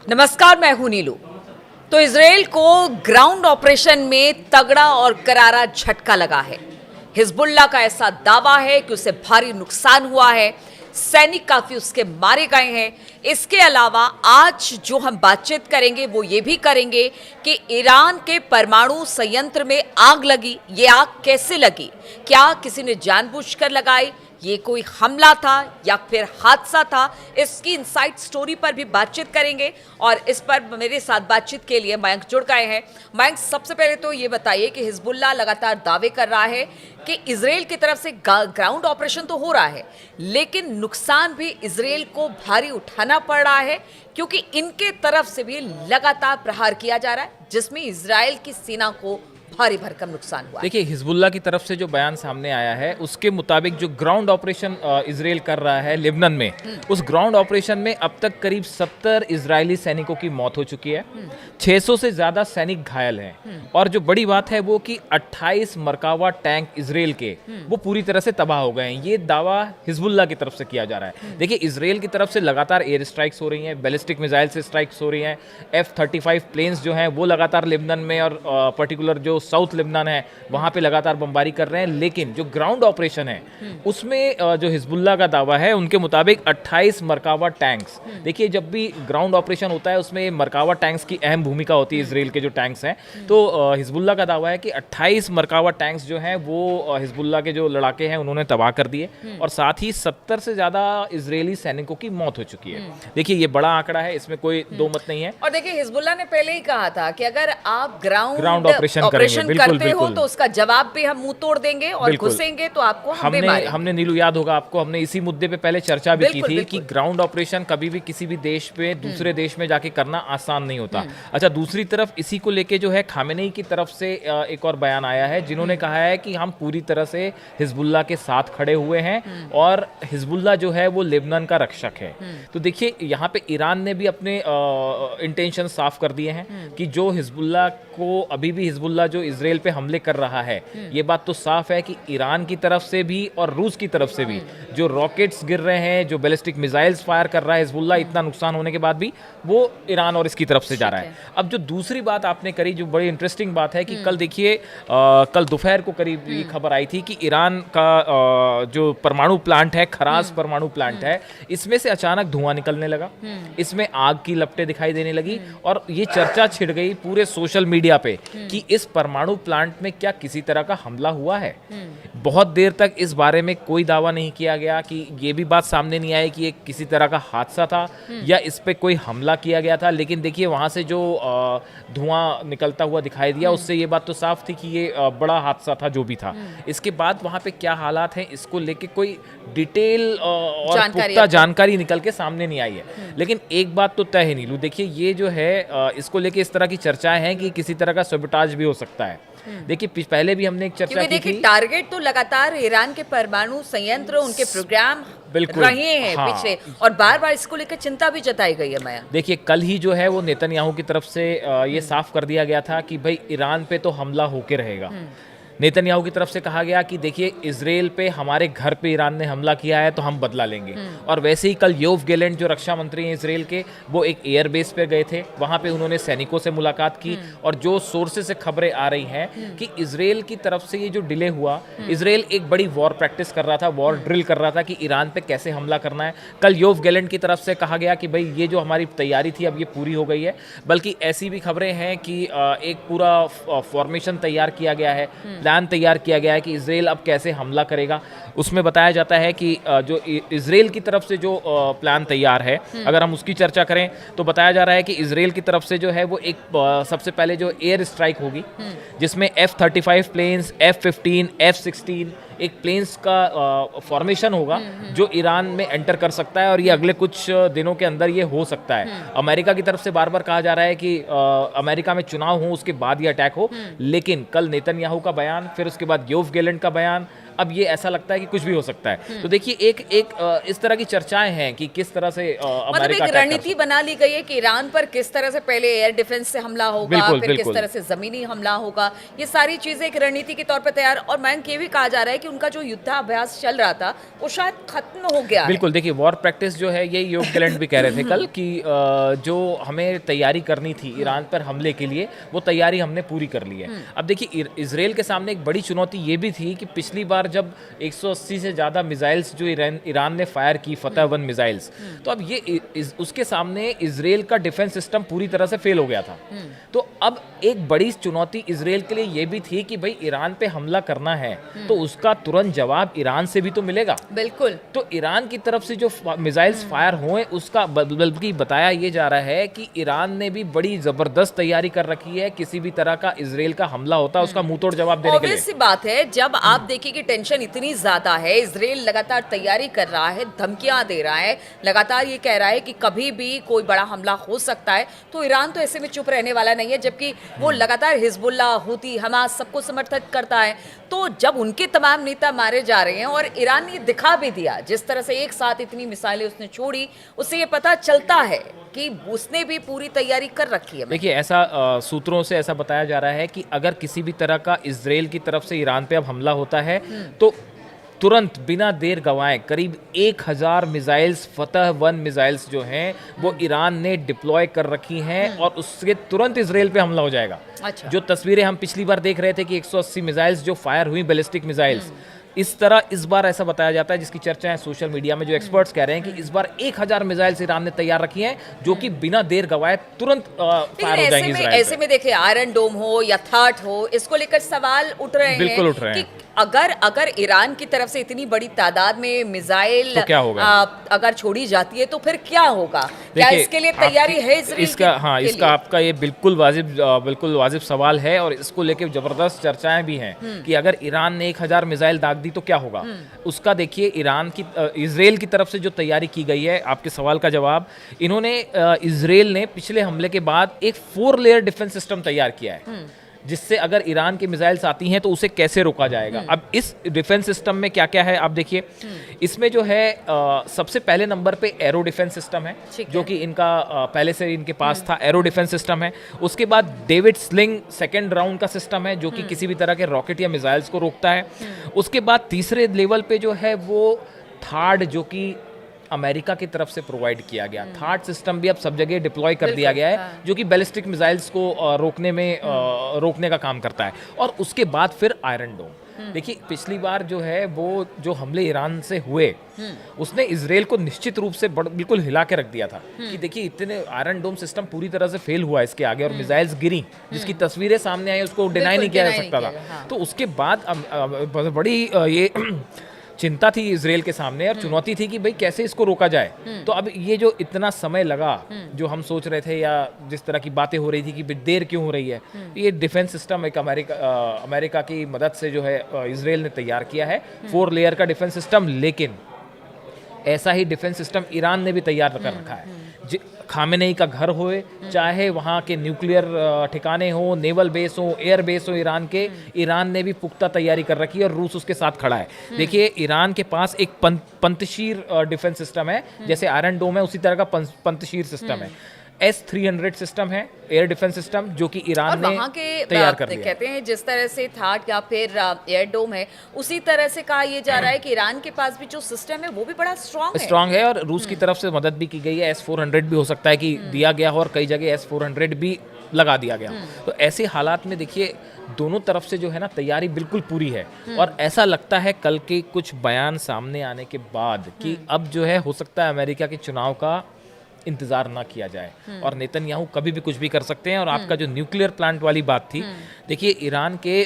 नमस्कार, मैं हूं नीलू। तो इजराइल को ग्राउंड ऑपरेशन में तगड़ा और करारा झटका लगा है। हिजबुल्लाह का ऐसा दावा है कि उसे भारी नुकसान हुआ है, सैनिक काफी उसके मारे गए हैं। इसके अलावा आज जो हम बातचीत करेंगे वो ये भी करेंगे कि ईरान के परमाणु संयंत्र में आग लगी। ये आग कैसे लगी? क्या किसी ने जानबूझकर लगाई? ये कोई हमला था या फिर हादसा था? इसकी इनसाइड स्टोरी पर भी बातचीत करेंगे और इस पर मेरे साथ बातचीत के लिए मयंक जुड़ गए हैं। मयंक, सबसे पहले तो ये बताइए कि हिजबुल्लाह लगातार दावे कर रहा है कि इजराइल की तरफ से ग्राउंड ऑपरेशन तो हो रहा है, लेकिन नुकसान भी इजराइल को भारी उठाना पड़ रहा है, क्योंकि इनके तरफ से भी लगातार प्रहार किया जा रहा है, जिसमें इजराइल की सेना को भारी भरकम नुकसान हुआ है। देखिए, हिजबुल्लाह की तरफ से जो बयान सामने आया है उसके मुताबिक जो ग्राउंड ऑपरेशन इजराइल कर रहा है लेबनान में, उस ग्राउंड ऑपरेशन में अब तक करीब 70 इजरायली सैनिकों की मौत हो चुकी है। 600 से ज़्यादा सैनिक घायल हैं और जो बड़ी बात है वो कि 28 मरकावा टैंक इजराइल के वो पूरी तरह से तबाह हो गए हैं। ये दावा हिजबुल्लाह की तरफ से किया जा रहा है। देखिए, इजराइल की तरफ से लगातार एयर स्ट्राइक्स हो रही हैं, बैलिस्टिक मिसाइल से स्ट्राइक्स हो रही हैं। F-35 प्लेन्स जो हैं वो लगातार लेबनान में और पर्टिकुलर जो साउथ लेबनान है वहाँ पे लगातार बमबारी कर रहे हैं। लेकिन जो ग्राउंड ऑपरेशन है उसमें जो हिजबुल्लाह का दावा है उनके मुताबिक 28 मरकावा टैंक्स। देखिए, जब भी ग्राउंड ऑपरेशन होता है उसमें मरकावा टैंक्स की अहम भूमिका होती है इजराइल के जो टैंक्स हैं। तो हिजबुल्लाह का दावा है कि 28 मरकावा टैंक्स जो हैं वो हिजबुल्लाह के जो लड़ाके हैं उन्होंने तबाह कर दिए और साथ ही 70 से ज़्यादा इजरायली सैनिकों की मौत हो चुकी है। देखिए, ये बड़ा आंकड़ा है, इसमें कोई दो मत नहीं है। और देखिए, हिजबुल्लाह ने पहले ही कहा था कि अगर आप ग्राउंड ऑपरेशन करते हो तो उसका जवाब भी हम मुंह तोड़ देंगे और घुसेंगे तो आपको हमने नीलू, याद होगा आपको, हमने इसी मुद्दे पे पहले चर्चा भी की थी कि ग्राउंड ऑपरेशन कभी भी किसी भी देश पे दूसरे देश में जाके करना आसान नहीं होता। अच्छा, दूसरी तरफ इसी को लेके जो है खामेनेई की तरफ से एक और बयान आया है, जिन्होंने कहा है कि हम पूरी तरह से हिजबुल्लाह के साथ खड़े हुए हैं और हिजबुल्लाह जो है वो लेबनान का रक्षक है। तो देखिए, यहाँ पे ईरान ने भी अपने इंटेंशन साफ कर दिए हैं कि जो हिजबुल्लाह को अभी भी हिजबुल्लाह जो इजराइल पे हमले कर रहा है, ये बात तो साफ है कि ईरान की तरफ से भी और रूस की तरफ से भी जो रॉकेट्स गिर रहे हैं, जो बैलिस्टिक मिसाइल्स फायर कर रहा है हिजबुल्लाह, इतना नुकसान होने के बाद भी वो ईरान और इसकी तरफ से जा रहा है। अब जो दूसरी बात आपने करी, जो बड़ी इंटरेस्टिंग बात है कि कल देखिए, कल दोपहर को करीब ये खबर आई थी कि ईरान का जो परमाणु प्लांट है, खराज परमाणु प्लांट है, इसमें से अचानक धुआं निकलने लगा, इसमें आग की लपटें दिखाई देने लगी और ये चर्चा छिड़ गई पूरे सोशल मीडिया पे कि इस परमाणु प्लांट में क्या किसी तरह का हमला हुआ है। बहुत देर तक इस बारे में कोई दावा नहीं किया गया, कि ये भी बात सामने नहीं आई कि ये किसी तरह का हादसा था या इस पे कोई हमला किया गया था। लेकिन देखिए, वहाँ से जो धुआं निकलता हुआ दिखाई दिया, उससे ये बात तो साफ थी कि ये बड़ा हादसा था जो भी था। इसके बाद वहाँ पे क्या हालात हैं इसको लेके कोई डिटेल और पुख्ता जानकारी निकल के सामने नहीं आई है। लेकिन एक बात तो तय है नीलू, देखिए ये जो है इसको लेके इस तरह की चर्चाएं हैं कि किसी तरह का सैबोटाज भी हो सकता है। देखिए, पहले भी हमने एक चर्चा की थी। टारगेट तो लगातार ईरान के परमाणु संयंत्र, उनके प्रोग्राम रहे हैं पिछले, और बार बार इसको लेकर चिंता भी जताई गई है। मैं देखिए, कल ही जो है वो नेतन्याहू की तरफ से ये साफ कर दिया गया था कि भाई ईरान पे तो हमला होके रहेगा। नेतन्याहू की तरफ से कहा गया कि देखिए, इजराइल पे, हमारे घर पे ईरान ने हमला किया है तो हम बदला लेंगे। और वैसे ही कल योव गैलेंट जो रक्षा मंत्री हैं इजराइल के, वो एक एयरबेस पे गए थे, वहाँ पे उन्होंने सैनिकों से मुलाकात की और जो सोर्सेज से खबरें आ रही हैं कि इजराइल की तरफ से ये जो डिले हुआ, इजराइल एक बड़ी वॉर प्रैक्टिस कर रहा था, वॉर ड्रिल कर रहा था कि ईरान पे कैसे हमला करना है। कल योव गैलेंट की तरफ से कहा गया कि भाई ये जो हमारी तैयारी थी अब ये पूरी हो गई है। बल्कि ऐसी भी खबरें हैं कि एक पूरा फॉर्मेशन तैयार किया गया है, प्लान तैयार किया गया है कि इजराइल अब कैसे हमला करेगा। उसमें बताया जाता है कि जो इजराइल की तरफ से जो प्लान तैयार है, अगर हम उसकी चर्चा करें तो बताया जा रहा है कि इजराइल की तरफ से जो है वो एक सबसे पहले जो एयर स्ट्राइक होगी, जिसमें F-35 प्लेन्स, F-15, F-16 एक प्लेन्स का फॉर्मेशन होगा जो ईरान में एंटर कर सकता है और ये अगले कुछ दिनों के अंदर ये हो सकता है। अमेरिका की तरफ से बार बार कहा जा रहा है कि अमेरिका में चुनाव हो उसके बाद ये अटैक हो, लेकिन कल नेतन्याहू का बयान, फिर उसके बाद योव गैलेंट का बयान, अब ये ऐसा लगता है कि कुछ भी हो सकता है। तो देखिए इस तरह की चर्चाएं हैं कि किस तरह से मतलब अमेरिका एक रणनीति बना ली गई है कि ईरान पर किस तरह से पहले एयर डिफेंस से हमला होगा, बिल्कुल, फिर बिल्कुल। किस तरह से जमीनी हमला होगा, ये सारी चीजें एक रणनीति के तौर पर तैयार। और मयंक ये भी कहा जा रहा है कि उनका जो युद्धाभ्यास चल रहा था वो शायद खत्म हो गया है। बिल्कुल, देखिए वॉर प्रैक्टिस जो है ये योग गैलेंट भी कह रहे थे कल कि जो हमें तैयारी करनी थी ईरान पर हमले के लिए वो तैयारी हमने पूरी कर ली है। अब देखिए इसराइल के सामने एक बड़ी चुनौती ये भी थी कि पिछली बार जब 180 से ज़्यादा मिसाइल्स जो ईरान ने फायर की, फतह 1 मिसाइल्स, तो अब ये उसके सामने इसराइल का डिफेंस सिस्टम पूरी तरह से फेल हो गया था। तो अब एक बड़ी चुनौती इसराइल के लिए ये भी थी कि भाई ईरान पे हमला करना है तो उसका तुरंत जवाब ईरान से भी तो मिलेगा। बिल्कुल। तो ईरान की तरफ से जो मिसाइल्स फायर हुए उसका बल्कि बताया ये जा रहा है कि ईरान ने भी बड़ी जबरदस्त तैयारी कर रखी है, किसी भी तरह का इसराइल का हमला होता है उसका मुंहतोड़ जवाब देने के लिए। ऑब्वियस सी बात है, जब आप देखिए कि टेंशन इतनी ज्यादा है, इसराइल लगातार तैयारी कर रहा है, धमकियां दे रहा है, लगातार ये कह रहा है कि कभी भी कोई बड़ा हमला हो सकता है, तो ईरान तो ऐसे में चुप रहने वाला नहीं है। जबकि वो लगातार हिजबुल्लाह, हूती, हमास सबको समर्थन करता है। तो जब उनके तमाम नेता मारे जा रहे हैं और ईरान ने दिखा भी दिया जिस तरह से एक साथ इतनी मिसाइलें उसने छोड़ी, उससे ये पता चलता है कि उसने भी पूरी तैयारी कर रखी है। देखिए ऐसा सूत्रों से ऐसा बताया जा रहा है कि अगर किसी भी तरह का इसराइल की तरफ से ईरान पे अब हमला होता है तो तुरंत बिना देर गंवाए करीब 1000 मिसाइल्स, फतह 1 मिसाइल्स जो हैं वो ईरान ने डिप्लॉय कर रखी हैं और उसके तुरंत इसराइल पे हमला हो जाएगा। अच्छा। जो तस्वीरें हम पिछली बार देख रहे थे कि 180 मिसाइल्स जो फायर हुई, बैलिस्टिक मिसाइल्स, इस तरह इस बार ऐसा बताया जाता है, जिसकी चर्चा है सोशल मीडिया में, जो एक्सपर्ट्स कह रहे हैं कि इस बार 1000 मिसाइल्स ईरान ने तैयार रखी हैं जो कि बिना देर गवाए तुरंत फायर हो जाएंगी इसराइल पे। ऐसे में देखिए आयरन डोम हो या थाट हो, इसको लेकर सवाल उठ रहे हैं। बिल्कुल उठ रहे हैं कि अगर ईरान की तरफ से इतनी बड़ी तादाद में मिसाइल तो क्या होगा? अगर छोड़ी जाती है तो फिर क्या होगा? क्या इसके लिए तैयारी है इसका आपका ये बिल्कुल वाजिब सवाल है और इसको लेके जबरदस्त चर्चाएं भी हैं कि अगर ईरान ने 1000 मिसाइल दाग दी तो क्या होगा। उसका देखिए इसराइल की तरफ से जो तैयारी की गई है, आपके सवाल का जवाब, इन्होंने इसराइल ने पिछले हमले के बाद एक 4 लेयर डिफेंस सिस्टम तैयार किया है जिससे अगर ईरान की मिसाइल्स आती हैं तो उसे कैसे रोका जाएगा। अब इस डिफेंस सिस्टम में क्या क्या है आप देखिए, इसमें जो है सबसे पहले नंबर पे एरो डिफेंस सिस्टम है जो कि इनका पहले से इनके पास था, एरो डिफेंस सिस्टम है। उसके बाद डेविड स्लिंग सेकेंड राउंड का सिस्टम है जो कि किसी भी तरह के रॉकेट या मिसाइल्स को रोकता है। उसके बाद तीसरे लेवल पे जो है वो थार्ड, जो कि अमेरिका की तरफ से प्रोवाइड किया गया थार्ड सिस्टम भी अब सब जगह डिप्लॉय कर दिया गया है जो कि बैलिस्टिक मिसाइल्स को रोकने का काम करता है। और उसके बाद फिर आयरन डोम। देखिए पिछली बार जो है वो जो हमले ईरान से हुए उसने इसराइल को निश्चित रूप से बिल्कुल हिला के रख दिया था कि देखिए इतने आयरन डोम सिस्टम पूरी तरह से फेल हुआ इसके आगे और मिसाइल्स गिरी, जिसकी तस्वीरें सामने आई उसको डिनाई नहीं किया जा सकता था। तो उसके बाद बड़ी ये चिंता थी इसराइल के सामने और चुनौती थी कि भाई कैसे इसको रोका जाए। तो अब ये जो इतना समय लगा, जो हम सोच रहे थे या जिस तरह की बातें हो रही थी कि देर क्यों हो रही है, ये डिफेंस सिस्टम एक अमेरिका की मदद से जो है इसराइल ने तैयार किया है 4 लेयर का डिफेंस सिस्टम। लेकिन ऐसा ही डिफेंस सिस्टम ईरान ने भी तैयार कर रखा है। खामेनेई का घर होए, चाहे वहाँ के न्यूक्लियर ठिकाने हो, नेवल बेस हो, एयर बेस हो ईरान ने भी पुख्ता तैयारी कर रखी है और रूस उसके साथ खड़ा है। देखिए ईरान के पास एक पंतशीर डिफेंस सिस्टम है, जैसे आयरन डोम है उसी तरह का पंतशीर सिस्टम है। S-300 सिस्टम है, एयर डिफेंस सिस्टम, जो कि ईरान ने तैयार कर लिया। कहते हैं जिस तरह से थाट या फिर एयर डोम है, उसी तरह से कहा यह जा रहा है कि ईरान के पास भी जो सिस्टम है वो भी बड़ा स्ट्रांग है और रूस की तरफ से मदद भी की गई है। S-400 भी हो सकता है कि दिया गया हो और कई जगह S-400 भी लगा दिया गया। तो ऐसे हालात में देखिए दोनों तरफ से जो है ना तैयारी बिल्कुल पूरी है और ऐसा लगता है कल के कुछ बयान सामने आने के बाद कि अब जो है हो सकता है अमेरिका के चुनाव का इंतजार ना किया जाए और नेतन्याहू कभी भी कुछ भी कर सकते हैं। और आपका जो न्यूक्लियर प्लांट वाली बात थी, देखिए ईरान के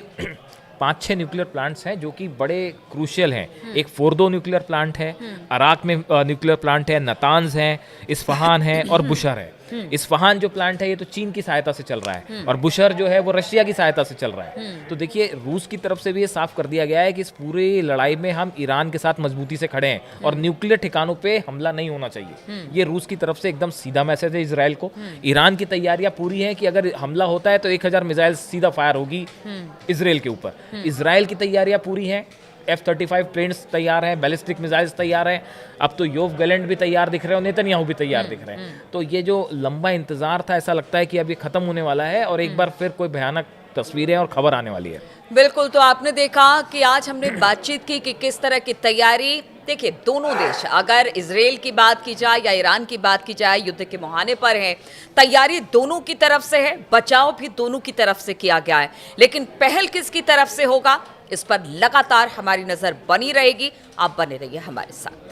5-6 न्यूक्लियर प्लांट्स हैं जो कि बड़े क्रूशियल हैं। एक फोर्दो न्यूक्लियर प्लांट है, अराक में न्यूक्लियर प्लांट है, नतांज है, इस्फहान है और बुशर है। इस्फहान जो प्लांट है ये तो चीन की सहायता से चल रहा है और बुशर जो है वो रशिया की सहायता से चल रहा है। तो देखिए रूस की तरफ से भी ये साफ कर दिया गया है कि इस पूरी लड़ाई में हम ईरान के साथ मजबूती से खड़े हैं और न्यूक्लियर ठिकानों पे हमला नहीं होना चाहिए। ये रूस की तरफ से एकदम सीधा मैसेज है इजराइल को। ईरान की तैयारियां पूरी हैं कि अगर हमला होता है तो 1000 मिसाइल सीधा फायर होगी इजराइल के ऊपर। इजराइल की तैयारियां पूरी हैं, F-35 प्लेन्स तैयार हैं, बैलिस्टिक मिसाइल्स तैयार हैं, अब तो योव गैलेंट भी तैयार दिख रहे हैं और नेतन्याहू भी तैयार दिख रहे हैं। तो ये जो लंबा इंतजार था, ऐसा लगता है कि अब ये खत्म होने वाला है और एक बार फिर कोई भयानक तस्वीरें और खबर आने वाली है। बिल्कुल, तो आपने देखा कि आज हमने बातचीत की कि किस तरह की तैयारी, देखिए दोनों देश, अगर इजराइल की बात की जाए या ईरान की बात की जाए, युद्ध के मुहाने पर हैं, तैयारी दोनों की तरफ से है, बचाव भी दोनों की तरफ से किया गया है, लेकिन पहल किसकी तरफ से होगा, इस पर लगातार हमारी नजर बनी रहेगी। आप बने रहिए हमारे साथ।